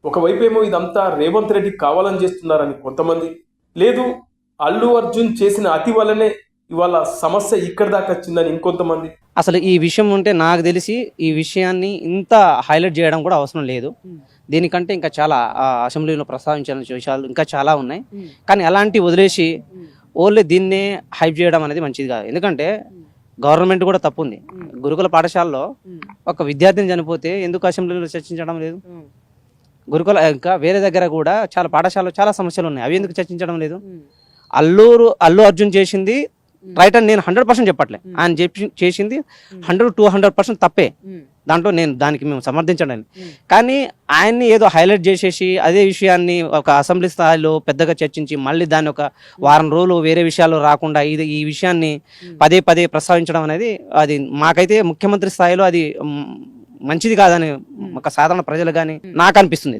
ఒకవైపు ఏమో ఇదంతా రేవంత్ రెడ్డి కావాలని చేస్తున్నారని కొంతమంది, లేదు అల్లు అర్జున్ చేసిన అతి వల్లనే ఇవాళ సమస్య ఇక్కడి దాకా వచ్చిందని ఇంకొంతమంది. అసలు ఈ విషయం ఉంటే నాకు తెలిసి ఈ విషయాన్ని ఇంత హైలైట్ చేయడం కూడా అవసరం లేదు. దీనికంటే ఇంకా చాలా అసెంబ్లీలో ప్రస్తావించాల్సిన విషయాలు ఇంకా చాలా ఉన్నాయి. కానీ అలాంటి వదిలేసి ఓన్లీ దీన్నే హైప్ చేయడం అనేది మంచిది కాదు. ఎందుకంటే గవర్నమెంట్ కూడా తప్పు ఉంది. గురుకుల పాఠశాలలో ఒక విద్యార్థిని చనిపోతే ఎందుకు అసెంబ్లీలో చర్చించడం లేదు? గురుకుల ఇంకా వేరే దగ్గర కూడా చాలా పాఠశాలలో చాలా సమస్యలు ఉన్నాయి, అవి ఎందుకు చర్చించడం లేదు? అల్లు అర్జున్ చేసింది రైట్ అని నేను 100% చెప్పట్లే. ఆయన చేసింది 100-200% తప్పే. దాంట్లో నేను మేము సమర్థించడం. కానీ ఆయన్ని ఏదో హైలైట్ చేసేసి అదే విషయాన్ని ఒక అసెంబ్లీ స్థాయిలో పెద్దగా చర్చించి మళ్ళీ దాన్ని ఒక వారం రోజులు వేరే విషయాలు రాకుండా ఈ విషయాన్ని పదే పదే ప్రస్తావించడం అనేది అది మాకైతే ముఖ్యమంత్రి స్థాయిలో అది మంచిది కాదని ఒక సాధారణ ప్రజలు కానీ నాకు అనిపిస్తుంది.